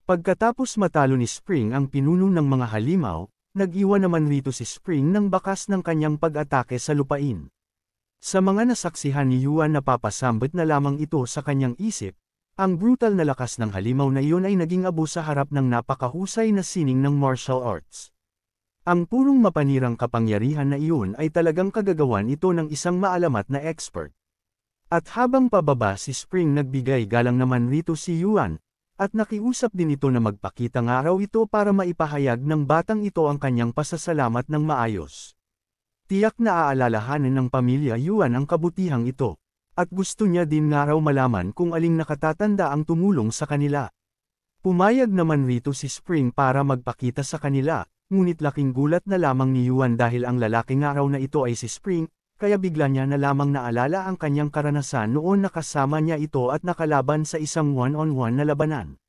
Pagkatapos matalo ni Spring ang pinuno ng mga halimaw, nag-iwan naman rito si Spring ng bakas ng kanyang pag-atake sa lupain. Sa mga nasaksihan ni Yuan napapasambit na lamang ito sa kanyang isip, ang brutal na lakas ng halimaw na iyon ay naging abo sa harap ng napakahusay na sining ng martial arts. Ang purong mapanirang kapangyarihan na iyon ay talagang kagagawan ito ng isang maalamat na expert. At habang pababa si Spring nagbigay galang naman rito si Yuan, at nakiusap din ito na magpakita nga raw ito para maipahayag ng batang ito ang kanyang pasasalamat ng maayos. Tiyak na aalalahanin ng pamilya Yuan ang kabutihang ito, at gusto niya din nga raw malaman kung aling nakatatanda ang tumulong sa kanila. Pumayag naman rito si Spring para magpakita sa kanila, ngunit laking gulat na lamang ni Yuan dahil ang lalaki nga raw na ito ay si Spring, kaya bigla niya na lamang naalala ang kanyang karanasan noon na kasama niya ito at nakalaban sa isang one-on-one na labanan.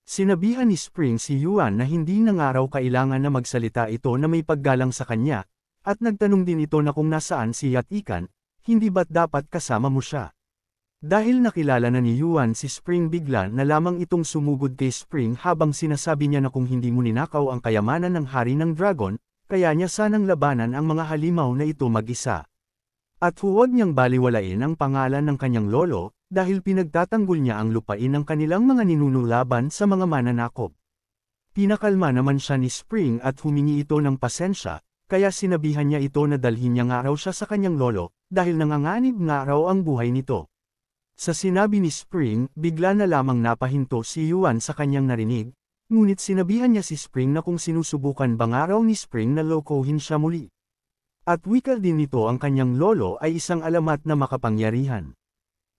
Sinabihan ni Spring si Yuan na hindi na nga raw kailangan na magsalita ito na may paggalang sa kanya, at nagtanong din ito na kung nasaan si Yat-ikan, hindi ba't dapat kasama mo siya. Dahil nakilala na ni Yuan si Spring bigla na lamang itong sumugod kay Spring habang sinasabi niya na kung hindi mo ninakaw ang kayamanan ng hari ng dragon, kaya niya sanang labanan ang mga halimaw na ito mag-isa. At huwag niyang baliwalain ang pangalan ng kanyang lolo, dahil pinagtatanggol niya ang lupain ng kanilang mga ninunulaban sa mga mananakop. Pinakalma naman siya ni Spring at humingi ito ng pasensya, kaya sinabihan niya ito na dalhin niya nga raw siya sa kanyang lolo, dahil nanganganib nga raw ang buhay nito. Sa sinabi ni Spring, bigla na lamang napahinto si Yuan sa kanyang narinig, ngunit sinabihan niya si Spring na kung sinusubukan ba nga raw ni Spring na lokohin siya muli. At wika din nito ang kanyang lolo ay isang alamat na makapangyarihan.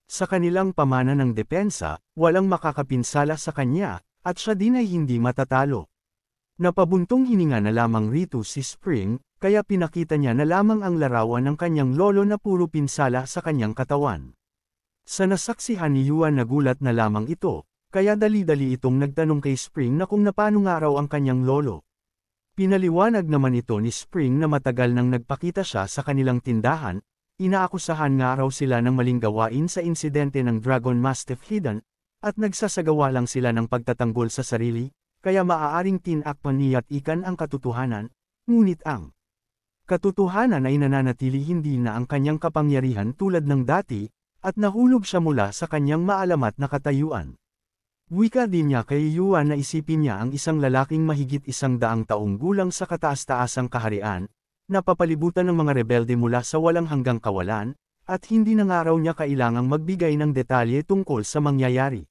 Sa kanilang pamana ng depensa, walang makakapinsala sa kanya, at siya din ay hindi matatalo. Napabuntong hininga na lamang rito si Spring, kaya pinakita niya na lamang ang larawan ng kanyang lolo na puro pinsala sa kanyang katawan. Sa nasaksihan ni Yuan nagulat na lamang ito, kaya dali-dali itong nagtanong kay Spring na kung napano nga raw ang kanyang lolo. Pinaliwanag naman ito ni Spring na matagal nang nagpakita siya sa kanilang tindahan, inaakusahan nga raw sila ng maling gawain sa insidente ng Dragon Mastiff Hidden, at nagsasagawa lang sila ng pagtatanggol sa sarili, kaya maaaring tinakpan ni Yat-ikan ang katotohanan, ngunit ang katotohanan ay nananatili hindi na ang kanyang kapangyarihan tulad ng dati, at nahulog siya mula sa kanyang maalamat na katayuan. Wika din niya kay Yuan na isipin niya ang isang lalaking mahigit 100 taong gulang sa kataas-taasang kaharian, napapalibutan ng mga rebelde mula sa walang hanggang kawalan, at hindi na nga raw niya kailangang magbigay ng detalye tungkol sa mangyayari.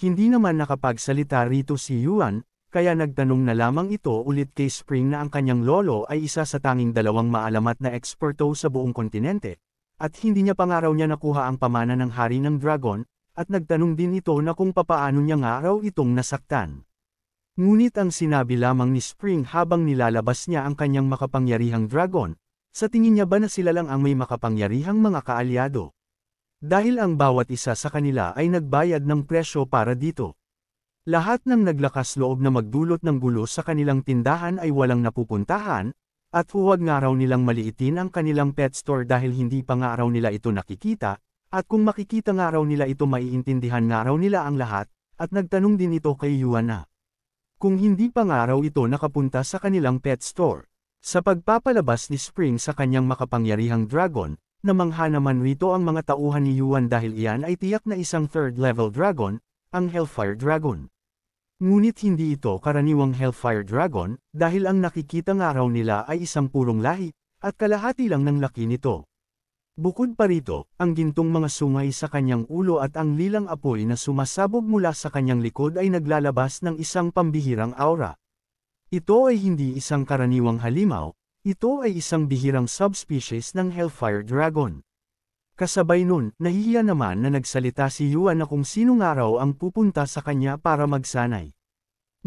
Hindi naman nakapagsalita rito si Yuan, kaya nagtanong na lamang ito ulit kay Spring na ang kanyang lolo ay isa sa tanging dalawang maalamat na eksperto sa buong kontinente, at hindi niya pa nga raw niya nakuha ang pamana ng hari ng dragon, at nagtanong din ito na kung papaano niya nga raw itong nasaktan. Ngunit ang sinabi lamang ni Spring habang nilalabas niya ang kanyang makapangyarihang dragon, sa tingin niya ba na sila lang ang may makapangyarihang mga kaalyado? Dahil ang bawat isa sa kanila ay nagbayad ng presyo para dito. Lahat ng naglakas loob na magdulot ng gulo sa kanilang tindahan ay walang napupuntahan, at huwag nga raw nilang maliitin ang kanilang pet store dahil hindi pa nga raw nila ito nakikita, at kung makikita nga raw nila ito maiintindihan nga raw nila ang lahat, at nagtanong din ito kay Yuan na kung hindi pa nga raw ito nakapunta sa kanilang pet store. Sa pagpapalabas ni Spring sa kanyang makapangyarihang dragon, namangha naman rito ang mga tauhan ni Yuan dahil iyan ay tiyak na isang third-level dragon, ang Hellfire Dragon. Ngunit hindi ito karaniwang Hellfire Dragon, dahil ang nakikita nga raw nila ay isang purong lahi, at kalahati lang ng laki nito. Bukod pa rito, ang gintong mga sungay sa kanyang ulo at ang lilang apoy na sumasabog mula sa kanyang likod ay naglalabas ng isang pambihirang aura. Ito ay hindi isang karaniwang halimaw, ito ay isang bihirang subspecies ng Hellfire Dragon. Kasabay nun, nahihiya naman na nagsalita si Yuan na kung sino nga raw ang pupunta sa kanya para magsanay.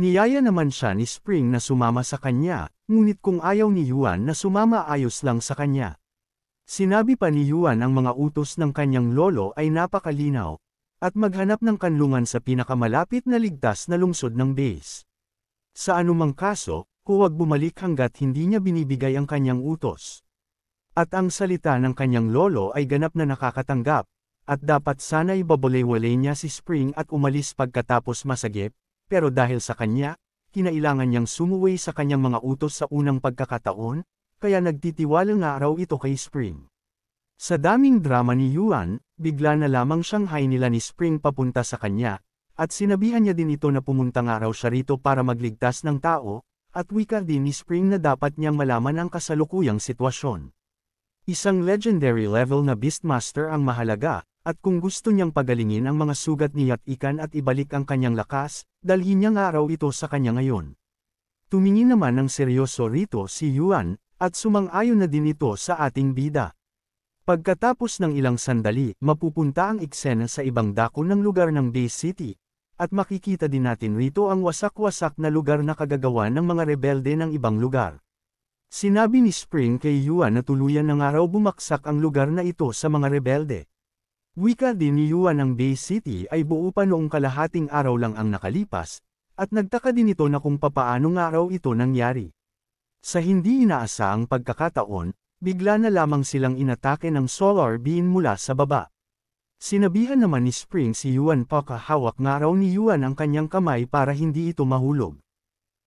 Niyaya naman siya ni Spring na sumama sa kanya, ngunit kung ayaw ni Yuan na sumama ayos lang sa kanya. Sinabi pa ni Yuan ang mga utos ng kanyang lolo ay napakalinaw, at maghanap ng kanlungan sa pinakamalapit na ligtas na lungsod ng base. Sa anumang kaso, huwag bumalik hanggat hindi niya binibigay ang kanyang utos. At ang salita ng kanyang lolo ay ganap na nakakatanggap, at dapat sana'y babalewalay niya si Spring at umalis pagkatapos masagip, pero dahil sa kanya, kinailangan niyang sumuway sa kanyang mga utos sa unang pagkakataon, kaya nagtitiwala nga raw ito kay Spring. Sa daming drama ni Yuan, bigla na lamang Shanghai nila ni Spring papunta sa kanya, at sinabihan niya din ito na pumunta nga raw siya rito para magligtas ng tao, at wika din ni Spring na dapat niyang malaman ang kasalukuyang sitwasyon. Isang legendary level na Beastmaster ang mahalaga, at kung gusto niyang pagalingin ang mga sugat ni Yat-ikan at ibalik ang kanyang lakas, dalhin niya nga raw ito sa kanya ngayon. Tumingin naman ng seryoso rito si Yuan, at sumang-ayon na din ito sa ating bida. Pagkatapos ng ilang sandali, mapupunta ang eksena sa ibang dako ng lugar ng Bay City, at makikita din natin rito ang wasak-wasak na lugar na kagagawa ng mga rebelde ng ibang lugar. Sinabi ni Spring kay Yuan na tuluyan na nga raw bumaksak ang lugar na ito sa mga rebelde. Wika din ni Yuan ang Bay City ay buo pa noong kalahating araw lang ang nakalipas, at nagtaka din ito na kung papaano nga raw ito nangyari. Sa hindi inaasahang pagkakataon, bigla na lamang silang inatake ng solar beam mula sa baba. Sinabihan naman ni Spring si Yuan pakahawak nga raw ni Yuan ang kanyang kamay para hindi ito mahulog.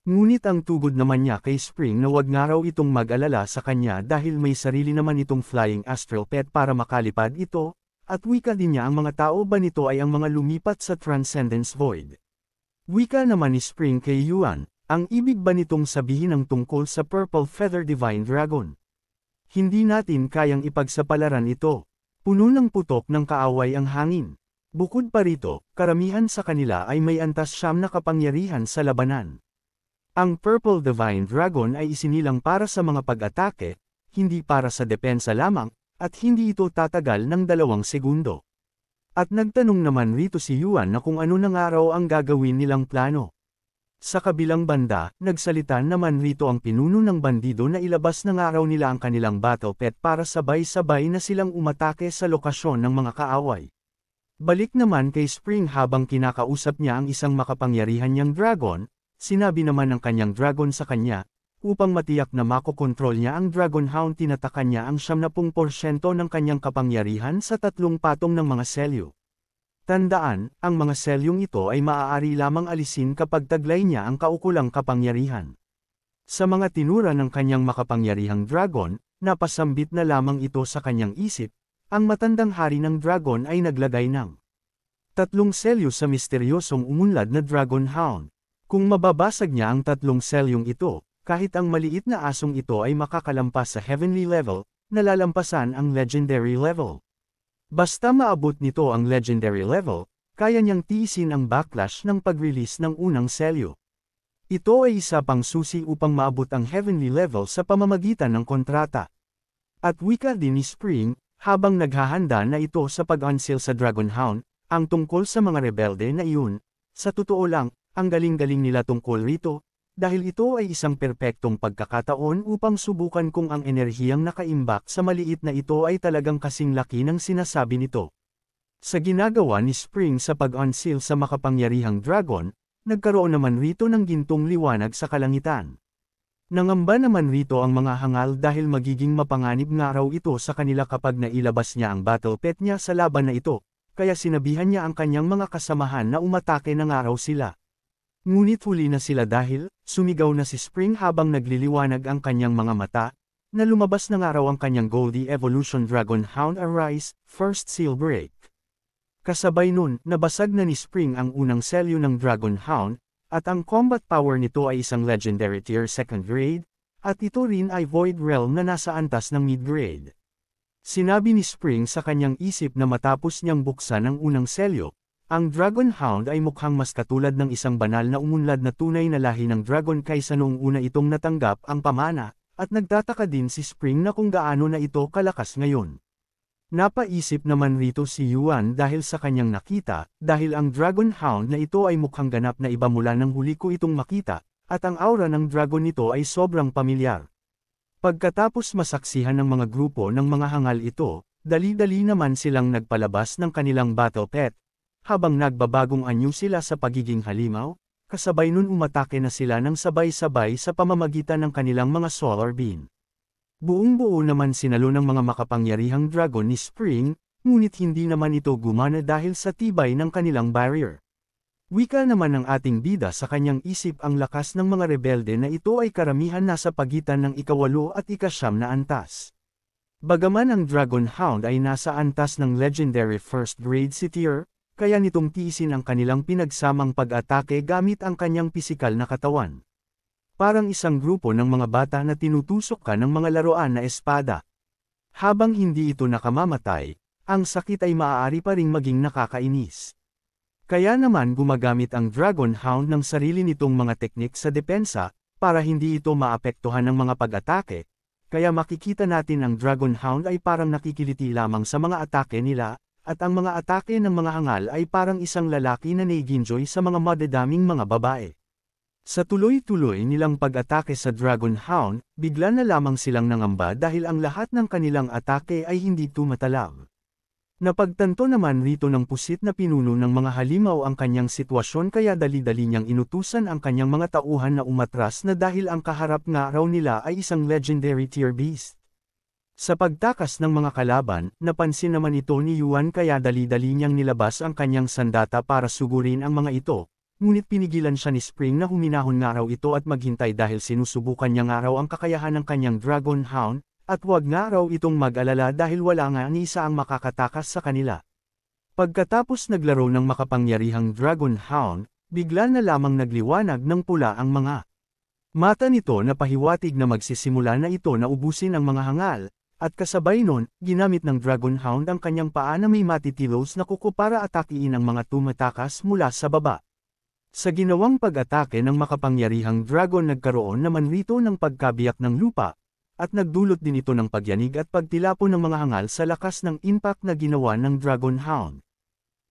Ngunit ang tugod naman niya kay Spring na wag nga raw itong mag-alala sa kanya dahil may sarili naman itong flying astral pet para makalipad ito, at wika din niya ang mga tao ba nito ay ang mga lumipat sa Transcendence Void. Wika naman ni Spring kay Yuan, ang ibig ba nitong sabihin ang tungkol sa Purple Feather Divine Dragon? Hindi natin kayang ipagsapalaran ito. Puno ng putok ng kaaway ang hangin. Bukod pa rito, karamihan sa kanila ay may antas siyam na kapangyarihan sa labanan. Ang Purple Divine Dragon ay isinilang para sa mga pag-atake, hindi para sa depensa lamang, at hindi ito tatagal ng 2 segundo. At nagtanong naman rito si Yuan na kung ano na nga raw ang gagawin nilang plano. Sa kabilang banda, nagsalita naman rito ang pinuno ng bandido na ilabas na nga raw nila ang kanilang battle pet para sabay-sabay na silang umatake sa lokasyon ng mga kaaway. Balik naman kay Spring habang kinakausap niya ang isang makapangyarihan niyang dragon, sinabi naman ng kanyang dragon sa kanya, upang matiyak na makokontrol niya ang Dragon Hound tinatakan niya ang 70% ng kanyang kapangyarihan sa 3 patong ng mga selyo. Tandaan, ang mga selyong ito ay maaari lamang alisin kapag taglay niya ang kaukulang kapangyarihan. Sa mga tinura ng kanyang makapangyarihang dragon, napasambit na lamang ito sa kanyang isip, ang matandang hari ng dragon ay naglagay ng 3 selyo sa misteryosong umunlad na Dragon Hound. Kung mababasag niya ang 3 selyong ito, kahit ang maliit na asong ito ay makakalampas sa heavenly level, nalalampasan ang legendary level. Basta maabot nito ang legendary level, kaya niyang tiisin ang backlash ng pag-release ng unang selyo. Ito ay isa pang susi upang maabot ang heavenly level sa pamamagitan ng kontrata. At wika din ni Spring, habang naghahanda na ito sa pag-unseal sa Dragon Hound, ang tungkol sa mga rebelde na iyon, sa totoo lang, ang galing-galing nila tungkol rito, dahil ito ay isang perpektong pagkakataon upang subukan kung ang enerhiyang nakaimbak sa maliit na ito ay talagang kasing laki ng sinasabi nito. Sa ginagawa ni Spring sa pag-unseal sa makapangyarihang dragon, nagkaroon naman rito ng gintong liwanag sa kalangitan. Nangamba naman rito ang mga hangal dahil magiging mapanganib nga raw ito sa kanila kapag nailabas niya ang battle pet niya sa laban na ito, kaya sinabihan niya ang kanyang mga kasamahan na umatake na nga raw sila. Ngunit huli na sila dahil, sumigaw na si Spring habang nagliliwanag ang kanyang mga mata, na lumabas na nga raw ang kanyang Goldie Evolution Dragon Hound Arise, First Seal Break. Kasabay nun, nabasag na ni Spring ang unang selyo ng Dragon Hound, at ang combat power nito ay isang Legendary Tier 2nd grade, at ito rin ay Void Realm na nasa antas ng mid-grade. Sinabi ni Spring sa kanyang isip na matapos niyang buksan ang unang selyo, ang Dragon Hound ay mukhang mas katulad ng isang banal na umunlad na tunay na lahi ng dragon kaysa noong una itong natanggap ang pamana, at nagtataka din si Spring na kung gaano na ito kalakas ngayon. Napaisip naman rito si Yuan dahil sa kanyang nakita, dahil ang Dragon Hound na ito ay mukhang ganap na iba mula nang huli ko itong makita, at ang aura ng dragon nito ay sobrang pamilyar. Pagkatapos masaksihan ng mga grupo ng mga hangal ito, dali-dali naman silang nagpalabas ng kanilang battle pet. Habang nagbabagong anyo sila sa pagiging halimaw, kasabay nun umatake na sila ng sabay-sabay sa pamamagitan ng kanilang mga solar beam. Buong-buo naman sinalo ng mga makapangyarihang dragon ni Spring, ngunit hindi naman ito gumana dahil sa tibay ng kanilang barrier. Wika naman ng ating bida sa kanyang isip ang lakas ng mga rebelde na ito ay karamihan nasa pagitan ng ika-8 at ika-9 na antas. Bagaman ang Dragon Hound ay nasa antas ng legendary first grade si tier, kaya nitong tiisin ang kanilang pinagsamang pag-atake gamit ang kanyang pisikal na katawan. Parang isang grupo ng mga bata na tinutusok ka ng mga laruan na espada. Habang hindi ito nakamamatay, ang sakit ay maaari pa ring maging nakakainis. Kaya naman gumagamit ang Dragon Hound ng sarili nitong mga teknik sa depensa, para hindi ito maapektuhan ng mga pag-atake, kaya makikita natin ang Dragon Hound ay parang nakikiliti lamang sa mga atake nila, at ang mga atake ng mga hangal ay parang isang lalaki na nag-enjoy sa mga madadaming mga babae. Sa tuloy-tuloy nilang pag-atake sa Dragon Hound, bigla na lamang silang nangamba dahil ang lahat ng kanilang atake ay hindi tumatalaw. Napagtanto naman rito ng pusit na pinuno ng mga halimaw ang kanyang sitwasyon kaya dali-dali niyang inutusan ang kanyang mga tauhan na umatras na dahil ang kaharap nga raw nila ay isang legendary tier beast. Sa pagtakas ng mga kalaban, napansin naman ito ni Yuan kaya dali-dali niyang nilabas ang kanyang sandata para sugurin ang mga ito. Ngunit pinigilan siya ni Spring na huminahon nga raw ito at maghintay dahil sinusubukan niya nga raw ang kakayahan ng kanyang Dragon Hound, at huwag nga raw itong mag-alala dahil wala nga ni isa ang makakatakas sa kanila. Pagkatapos naglaro ng makapangyarihang Dragon Hound, bigla na lamang nagliwanag ng pula ang mga mata nito na pahiwatig na magsisimula na ito na ubusin ang mga hangal, at kasabay nun, ginamit ng Dragon Hound ang kanyang paa na may matitilos na kuko para atakiin ang mga tumatakas mula sa baba. Sa ginawang pag-atake ng makapangyarihang dragon nagkaroon naman rito ng pagkabiyak ng lupa, at nagdulot din ito ng pagyanig at pagtilapon ng mga hangal sa lakas ng impact na ginawa ng Dragon Hound.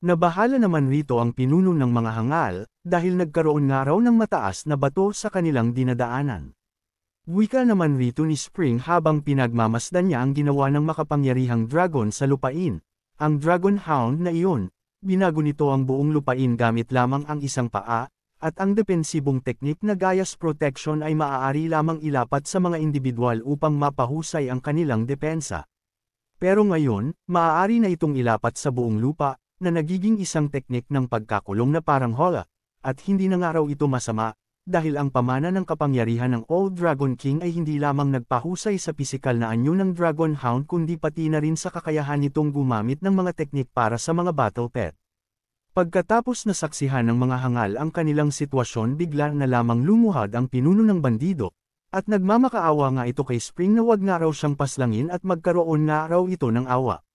Nabahala naman rito ang pinuno ng mga hangal, dahil nagkaroon nga raw ng mataas na bato sa kanilang dinadaanan. Wika naman rito ni Spring habang pinagmamasdan niya ang ginawa ng makapangyarihang dragon sa lupain. Ang Dragon Hound na iyon, binago nito ang buong lupain gamit lamang ang isang paa, at ang depensibong teknik na Gaia's Protection ay maaari lamang ilapat sa mga individual upang mapahusay ang kanilang depensa. Pero ngayon, maaari na itong ilapat sa buong lupa, na nagiging isang teknik ng pagkakulong na parang hola, at hindi na nga raw ito masama, dahil ang pamana ng kapangyarihan ng Old Dragon King ay hindi lamang nagpahusay sa pisikal na anyo ng Dragon Hound kundi pati na rin sa kakayahan nitong gumamit ng mga teknik para sa mga battle pet. Pagkatapos nasaksihan ng mga hangal ang kanilang sitwasyon bigla na lamang lumuhad ang pinuno ng bandido, at nagmamakaawa nga ito kay Spring na wag nga raw siyang paslangin at magkaroon nga raw ito ng awa.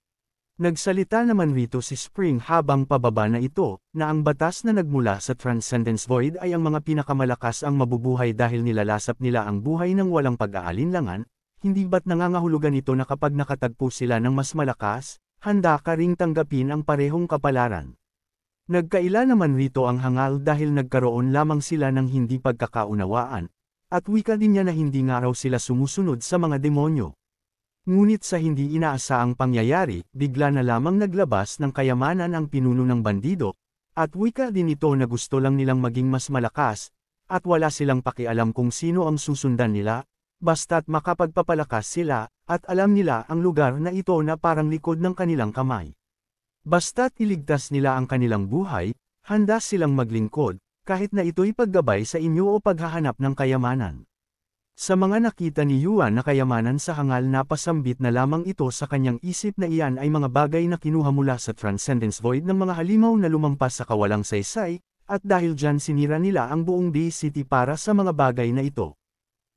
Nagsalita naman rito si Spring habang pababa na ito, na ang batas na nagmula sa Transcendence Void ay ang mga pinakamalakas ang mabubuhay dahil nilalasap nila ang buhay ng walang pag-aalinlangan, hindi ba't nangangahulugan ito na kapag nakatagpo sila ng mas malakas, handa ka ring tanggapin ang parehong kapalaran. Nagkaila naman rito ang hangal dahil nagkaroon lamang sila ng hindi pagkakaunawaan, at wika din niya na hindi nga raw sila sumusunod sa mga demonyo. Ngunit sa hindi inaasahang pangyayari, bigla na lamang naglabas ng kayamanan ang pinuno ng bandido, at wika din ito na gusto lang nilang maging mas malakas, at wala silang pakialam kung sino ang susundan nila, basta't makapagpapalakas sila, at alam nila ang lugar na ito na parang likod ng kanilang kamay. Basta't iligtas nila ang kanilang buhay, handa silang maglingkod, kahit na ito'y paggabay sa inyo o paghahanap ng kayamanan. Sa mga nakita ni Yuan na kayamanan sa hangal napasambit na lamang ito sa kanyang isip na iyan ay mga bagay na kinuha mula sa Transcendence Void ng mga halimaw na lumampas sa kawalang saysay, at dahil dyan sinira nila ang buong Day City para sa mga bagay na ito.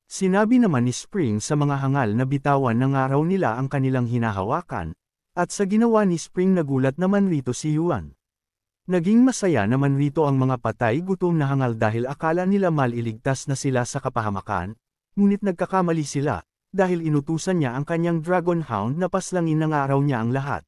Sinabi naman ni Spring sa mga hangal na bitawan ng araw nila ang kanilang hinahawakan, at sa ginawa ni Spring nagulat naman rito si Yuan. Naging masaya naman rito ang mga patay gutom na hangal dahil akala nila maliligtas na sila sa kapahamakan, ngunit nagkakamali sila, dahil inutusan niya ang kanyang Dragon Hound na paslangin ng araw niya ang lahat.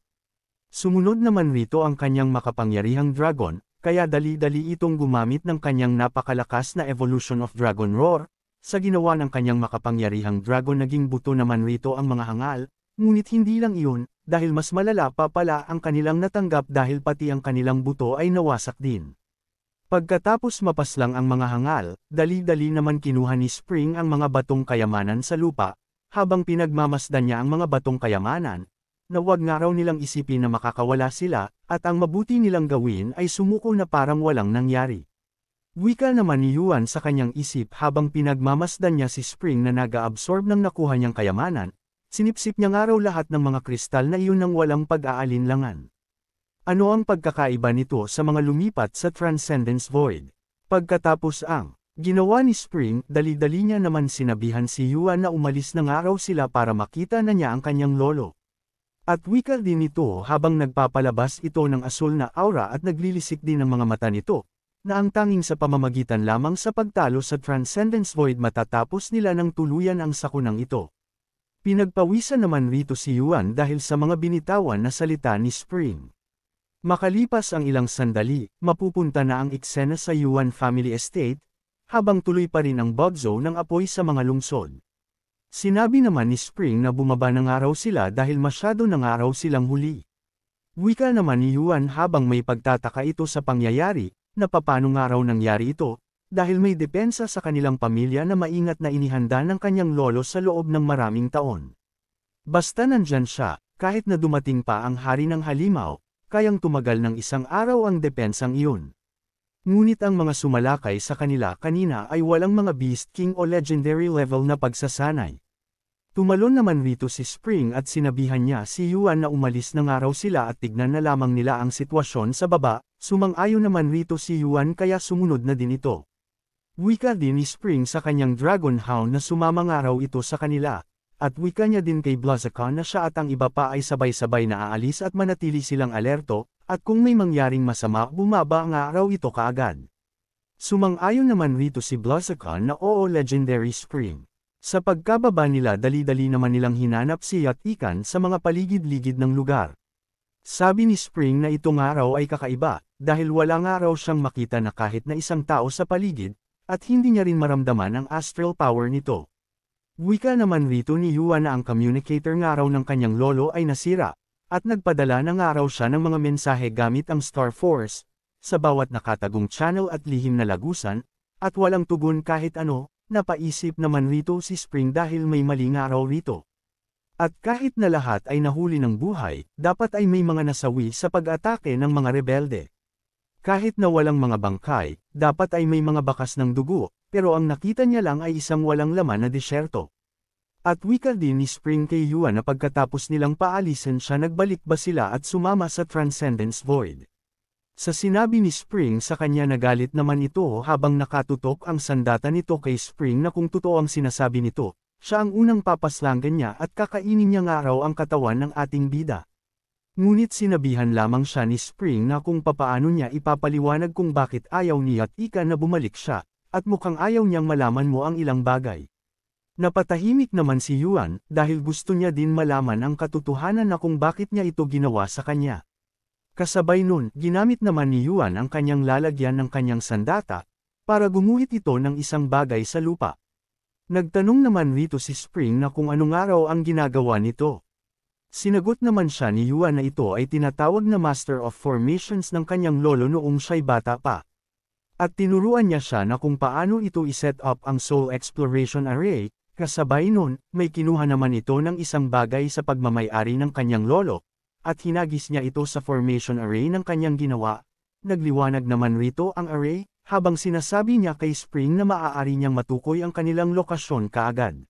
Sumunod naman rito ang kanyang makapangyarihang dragon, kaya dali-dali itong gumamit ng kanyang napakalakas na Evolution of Dragon Roar. Sa ginawa ng kanyang makapangyarihang dragon naging buto naman rito ang mga hangal, ngunit hindi lang iyon, dahil mas malala pa pala ang kanilang natanggap dahil pati ang kanilang buto ay nawasak din. Pagkatapos mapaslang ang mga hangal, dali-dali naman kinuha ni Spring ang mga batong kayamanan sa lupa, habang pinagmamasdan niya ang mga batong kayamanan, na wag nga raw nilang isipin na makakawala sila, at ang mabuti nilang gawin ay sumuko na parang walang nangyari. Wika naman ni Yuan sa kanyang isip habang pinagmamasdan niya si Spring na nag-aabsorb ng nakuha niyang kayamanan, sinipsip niya nga raw lahat ng mga kristal na iyon ng walang pag-aalinlangan. Ano ang pagkakaiba nito sa mga lumipat sa Transcendence Void? Pagkatapos ang ginawa ni Spring, dali-dali niya naman sinabihan si Yuan na umalis na nga raw sila para makita na niya ang kanyang lolo. At wika din ito habang nagpapalabas ito ng asul na aura at naglilisik din ang mga mata nito, na ang tanging sa pamamagitan lamang sa pagtalo sa Transcendence Void matatapos nila ng tuluyan ang sakunang ito. Pinagpawisan naman rito si Yuan dahil sa mga binitawan na salita ni Spring. Makalipas ang ilang sandali, mapupunta na ang eksena sa Yuan Family Estate, habang tuloy pa rin ang bugzo ng apoy sa mga lungsod. Sinabi naman ni Spring na bumaba ng araw sila dahil masyado ng araw silang huli. Wika naman ni Yuan habang may pagtataka ito sa pangyayari, na papaano nga raw nangyari ito, dahil may depensa sa kanilang pamilya na maingat na inihanda ng kanyang lolo sa loob ng maraming taon. Basta nandyan siya, kahit na dumating pa ang hari ng halimaw, kayang tumagal ng isang araw ang depensang iyon. Ngunit ang mga sumalakay sa kanila kanina ay walang mga Beast King o legendary level na pagsasanay. Tumalon naman rito si Spring at sinabihan niya si Yuan na umalis na nga raw sila at tignan na lamang nila ang sitwasyon sa baba, sumang-ayon naman rito si Yuan kaya sumunod na din ito. Wika din ni Spring sa kanyang Dragon Hound na sumama nga raw ito sa kanila, at wika niya din kay Blaziken na siya at ang iba pa ay sabay-sabay na aalis at manatili silang alerto, at kung may mangyaring masama bumaba nga raw ito kaagad. Sumang-ayon naman rito si Blaziken na oo legendary Spring. Sa pagkababa nila dali-dali naman nilang hinanap si Yat-ikan sa mga paligid-ligid ng lugar. Sabi ni Spring na ito nga raw ay kakaiba, dahil wala nga raw siyang makita na kahit na isang tao sa paligid, at hindi niya rin maramdaman ang astral power nito. Wika naman rito ni Yuan na ang communicator nga raw ng kanyang lolo ay nasira, at nagpadala na nga raw siya ng mga mensahe gamit ang Star Force, sa bawat nakatagong channel at lihim na lagusan, at walang tugon kahit ano. Napaisip naman rito si Spring dahil may mali nga raw rito. At kahit na lahat ay nahuli ng buhay, dapat ay may mga nasawi sa pag-atake ng mga rebelde. Kahit na walang mga bangkay, dapat ay may mga bakas ng dugo, pero ang nakita niya lang ay isang walang laman na disyerto. At wika din ni Spring kay Yuan na pagkatapos nilang paalisin siya nagbalik ba sila at sumama sa Transcendence Void. Sa sinabi ni Spring sa kanya nagalit naman ito habang nakatutok ang sandata nito kay Spring na kung totoo ang sinasabi nito, siya ang unang papaslangan niya at kakainin niya nga raw ang katawan ng ating bida. Ngunit sinabihan lamang siya ni Spring na kung papaano niya ipapaliwanag kung bakit ayaw ni Yat-ikan na bumalik siya, at mukhang ayaw niyang malaman mo ang ilang bagay. Napatahimik naman si Yuan dahil gusto niya din malaman ang katotohanan na kung bakit niya ito ginawa sa kanya. Kasabay nun, ginamit naman ni Yuan ang kanyang lalagyan ng kanyang sandata, para gumuhit ito ng isang bagay sa lupa. Nagtanong naman rito si Spring na kung anong araw ang ginagawa nito. Sinagot naman siya ni Yuan na ito ay tinatawag na Master of Formations ng kanyang lolo noong siya'y bata pa. At tinuruan niya siya na kung paano ito iset up ang Soul Exploration Array, kasabay nun, may kinuha naman ito ng isang bagay sa pagmamay-ari ng kanyang lolo, at hinagis niya ito sa formation array ng kanyang ginawa. Nagliwanag naman rito ang array, habang sinasabi niya kay Spring na maaari niyang matukoy ang kanilang lokasyon kaagad.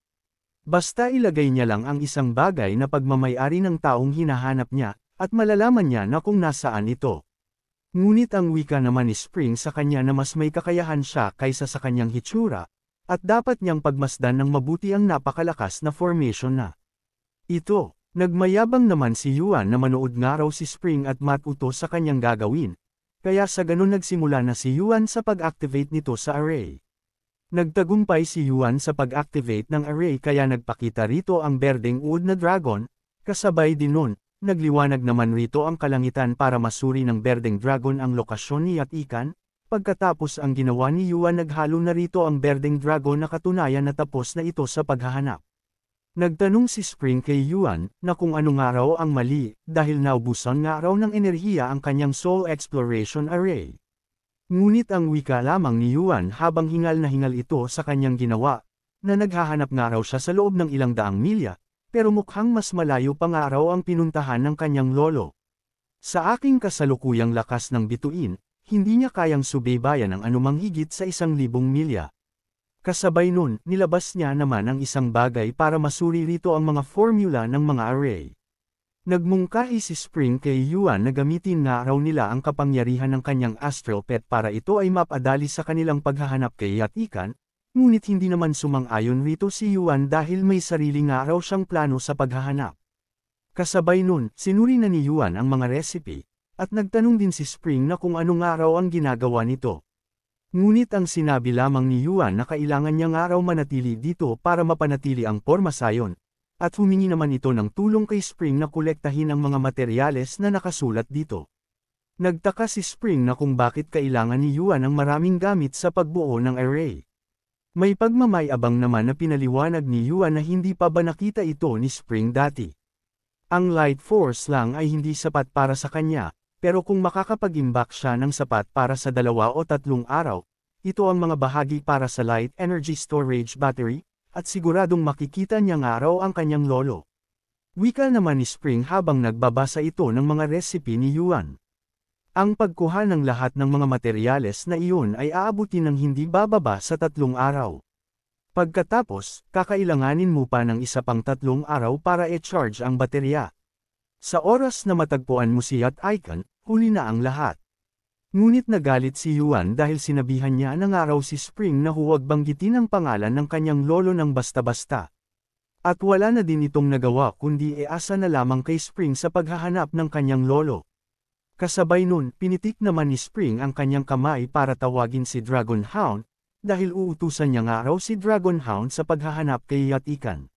Basta ilagay niya lang ang isang bagay na pagmamay-ari ng taong hinahanap niya, at malalaman niya na kung nasaan ito. Ngunit ang wika naman ni Spring sa kanya na mas may kakayahan siya kaysa sa kanyang hitsura, at dapat niyang pagmasdan ng mabuti ang napakalakas na formation na ito. Nagmayabang naman si Yuan na manood nga raw si Spring at matuto sa kanyang gagawin, kaya sa ganun nagsimula na si Yuan sa pag-activate nito sa array. Nagtagumpay si Yuan sa pag-activate ng array kaya nagpakita rito ang berdeng uod na dragon, kasabay din nun, nagliwanag naman rito ang kalangitan para masuri ng berdeng dragon ang lokasyon ni Yat-ikan. Pagkatapos ang ginawa ni Yuan naghalo na rito ang berdeng dragon na katunayan na tapos na ito sa paghahanap. Nagtanong si Spring kay Yuan na kung ano nga raw ang mali dahil naubusan nga raw ng enerhiya ang kanyang Soul Exploration Array. Ngunit ang wika lamang ni Yuan habang hingal na hingal ito sa kanyang ginawa, na naghahanap nga raw siya sa loob ng ilang daang milya, pero mukhang mas malayo pa nga raw ang pinuntahan ng kanyang lolo. Sa aking kasalukuyang lakas ng bituin, hindi niya kayang subaybayan ang anumang higit sa 1,000 milya. Kasabay nun, nilabas niya naman ang isang bagay para masuri rito ang mga formula ng mga array. Nagmungkahi si Spring kay Yuan na gamitin nga raw nila ang kapangyarihan ng kanyang astral pet para ito ay mapadali sa kanilang paghahanap kay Yat-ikan, ngunit hindi naman sumang-ayon rito si Yuan dahil may sarili nga raw siyang plano sa paghahanap. Kasabay nun, sinuri na ni Yuan ang mga recipe, at nagtanong din si Spring na kung ano nga raw ang ginagawa nito. Ngunit ang sinabi lamang ni Yuan na kailangan niya nga raw manatili dito para mapanatili ang porma sayon, at humingi naman ito ng tulong kay Spring na kolektahin ang mga materyales na nakasulat dito. Nagtaka si Spring na kung bakit kailangan ni Yuan ng maraming gamit sa pagbuo ng array. May pagmamayabang naman na pinaliwanag ni Yuan na hindi pa ba nakita ito ni Spring dati. Ang light force lang ay hindi sapat para sa kanya, pero kung makakapag-imbak siya ng sapat para sa 2 o 3 araw, ito ang mga bahagi para sa light energy storage battery, at siguradong makikita niya nga raw ang kanyang lolo. Wika naman ni Spring habang nagbabasa ito ng mga recipe ni Yuan. Ang pagkuha ng lahat ng mga materyales na iyon ay aabutin ng hindi bababa sa 3 araw. Pagkatapos, kakailanganin mo pa ng isa pang 3 araw para i-charge ang baterya. Sa oras na matagpuan mo si Yat-ikan, huli na ang lahat. Ngunit nagalit si Yuan dahil sinabihan niya na nga raw si Spring na huwag banggitin ang pangalan ng kanyang lolo ng basta-basta. At wala na din itong nagawa kundi iasa na lamang kay Spring sa paghahanap ng kanyang lolo. Kasabay nun, pinitik naman ni Spring ang kanyang kamay para tawagin si Dragon Hound, dahil uutusan niya nga raw si Dragon Hound sa paghahanap kay Yat-ikan.